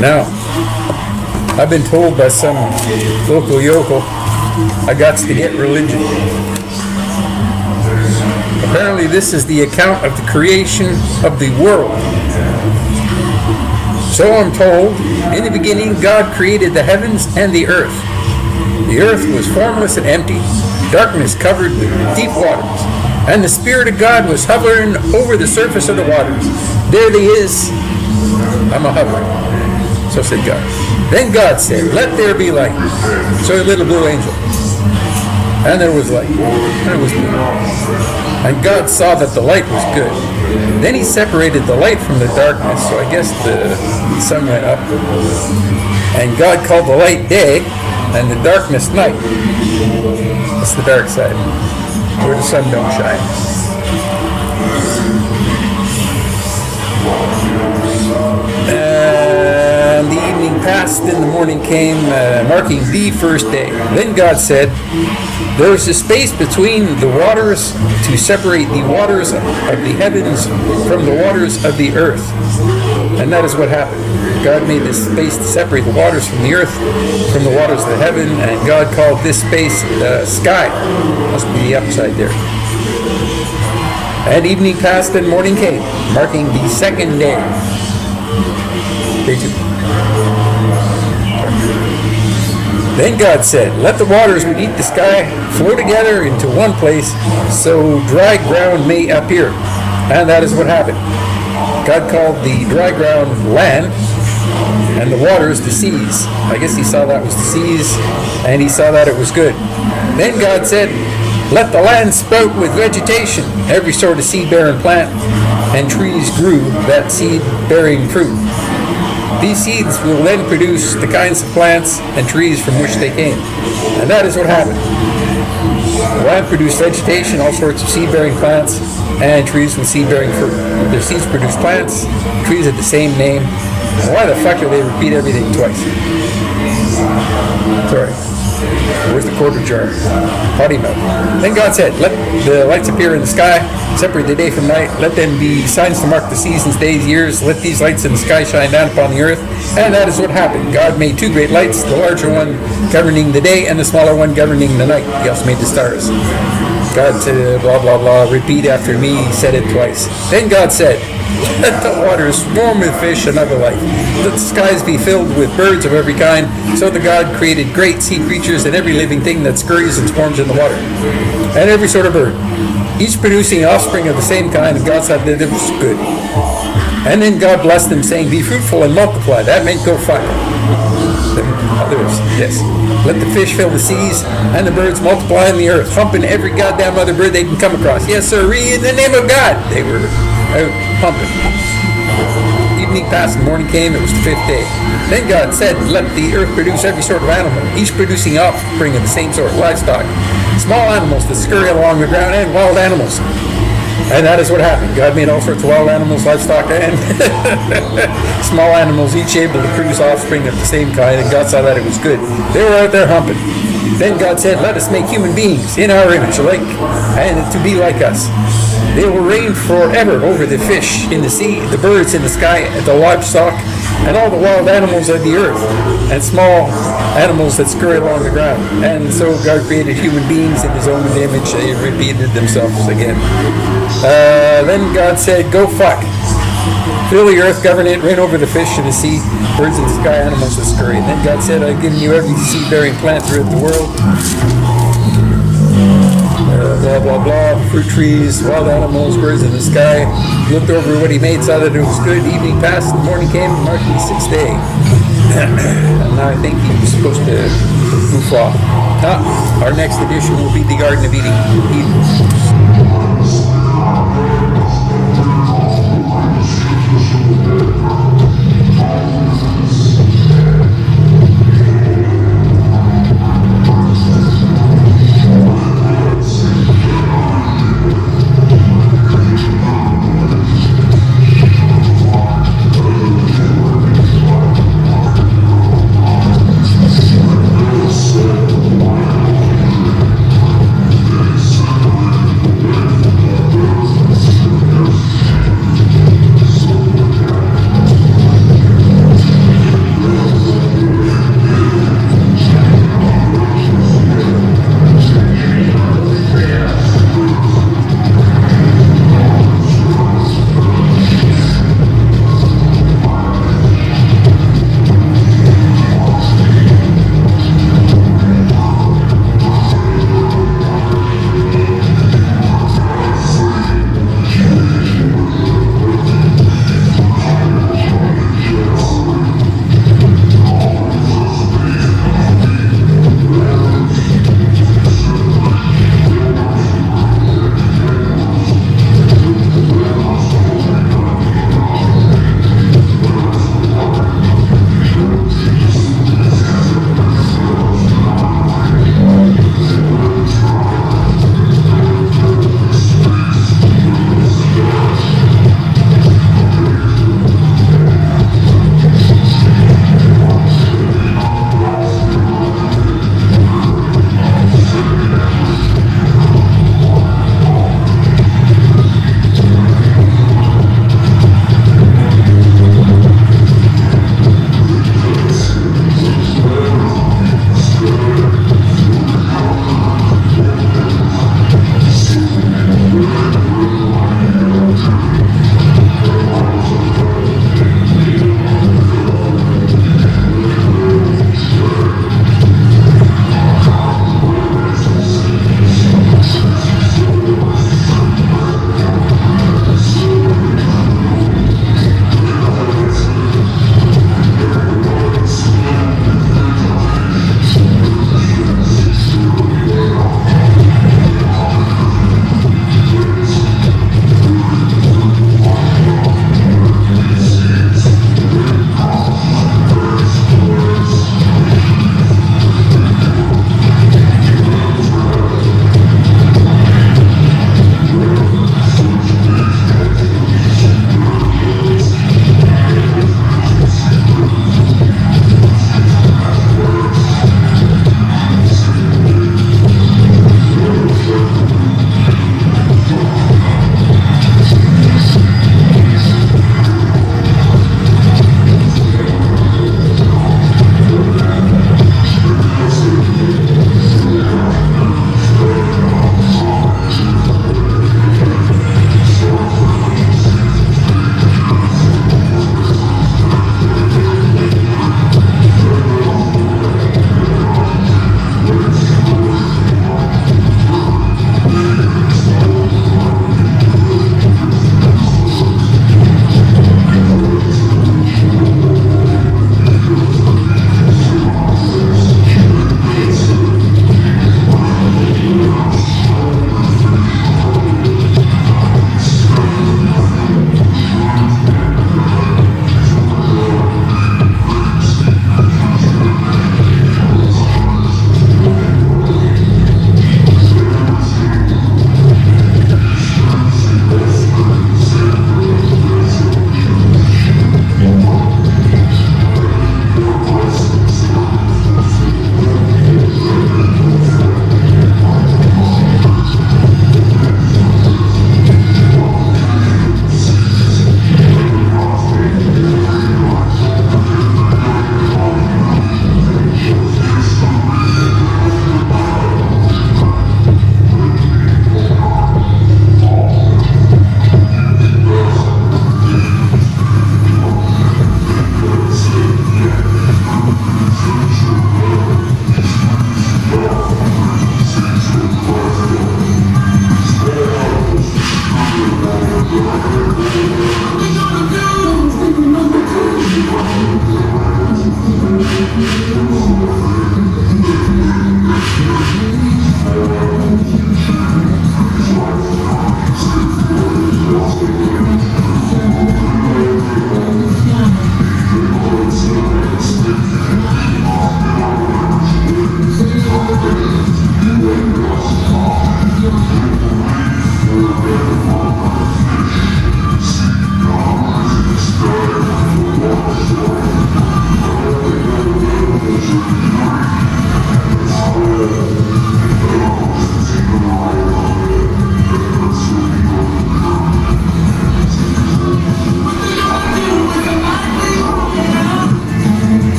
Now, I've been told by some local yokel I got to get religion. Apparently this is the account of the creation of the world. So I'm told, in the beginning God created the heavens and the earth. The earth was formless and empty. Darkness covered with deep waters. And the Spirit of God was hovering over the surface of the waters. There he is. I'm a hovering. So said God. Then God said, let there be light. So a little blue angel. And there was light. And it was blue. And God saw that the light was good. Then he separated the light from the darkness. So I guess the sun went up. And God called the light day and the darkness night. That's the dark side, where the sun don't shine. And the evening passed, and the morning came, marking the first day. Then God said, there is a space between the waters to separate the waters of the heavens from the waters of the earth. And that is what happened. God made this space to separate the waters from the earth, from the waters of the heaven, and God called this space sky. Must be the upside there. And evening passed and morning came, marking the second day. Day 2. Then God said, let the waters beneath the sky flow together into one place, so dry ground may appear. And that is what happened. God called the dry ground land, and the waters the seas. I guess he saw that was the seas, and he saw that it was good. Then God said, let the land sprout with vegetation, every sort of seed-bearing plant, and trees grew that seed-bearing fruit. These seeds will then produce the kinds of plants and trees from which they came. And that is what happened. The land produced vegetation, all sorts of seed-bearing plants, and trees with seed-bearing fruit. Their seeds produce plants, trees have the same name. Why the fuck do they repeat everything twice? Sorry. Where's the quarter jar? Potty mouth. Then God said, let the lights appear in the sky, separate the day from night, let them be signs to mark the seasons, days, years, let these lights in the sky shine down upon the earth. And that is what happened. God made 2 great lights, the larger one governing the day and the smaller one governing the night. He also made the stars. God said, blah, blah, blah, repeat after me, he said it twice. Then God said, let the waters swarm with fish and other life. Let the skies be filled with birds of every kind. So the God created great sea creatures and every living thing that scurries and swarms in the water. And every sort of bird, each producing offspring of the same kind, and God said that it was good. And then God blessed them, saying, be fruitful and multiply. That meant go fuck. Others, yes. Let the fish fill the seas, and the birds multiply in the earth, humping every goddamn other bird they can come across. Yes, sir, in the name of God. They were out pumping. Evening passed and morning came, it was the 5th day. Then God said, let the earth produce every sort of animal, each producing offspring of the same sort, livestock, small animals that scurry along the ground, and wild animals. And that is what happened. God made all sorts of wild animals, livestock, and small animals, each able to produce offspring of the same kind, and God saw that it was good. They were out there humping. Then God said, let us make human beings in our image, and to be like us. They will reign forever over the fish in the sea, the birds in the sky, the livestock, and all the wild animals of the earth, and small animals that scurry along the ground. And so God created human beings in his own image. They repeated themselves again. Then God said, go fuck. Fill the earth, govern it, reign over the fish in the sea, birds in the sky, animals that scurry. And then God said, I've given you every seed-bearing plant throughout the world. Blah, blah, blah, fruit trees, wild animals, birds in the sky. Looked over what he made, saw that it was good. Evening passed, the morning came, marking the 6th day. And now I think he was supposed to goof off. Our next edition will be the Garden of Eden.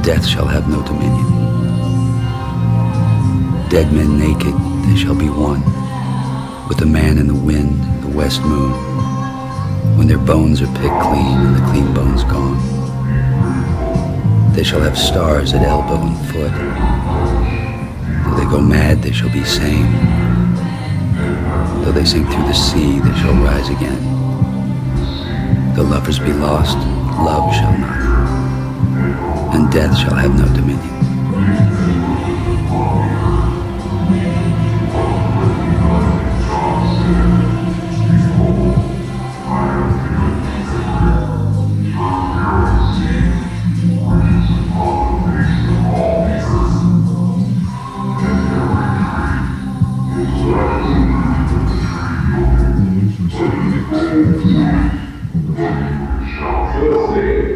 death shall have no dominion. Dead men naked, they shall be one, with the man in the wind, the west moon, when their bones are picked clean and the clean bones gone. They shall have stars at elbow and foot. Though they go mad, they shall be sane. Though they sink through the sea, they shall rise again. Though lovers be lost, love shall not, and death shall have no dominion. Você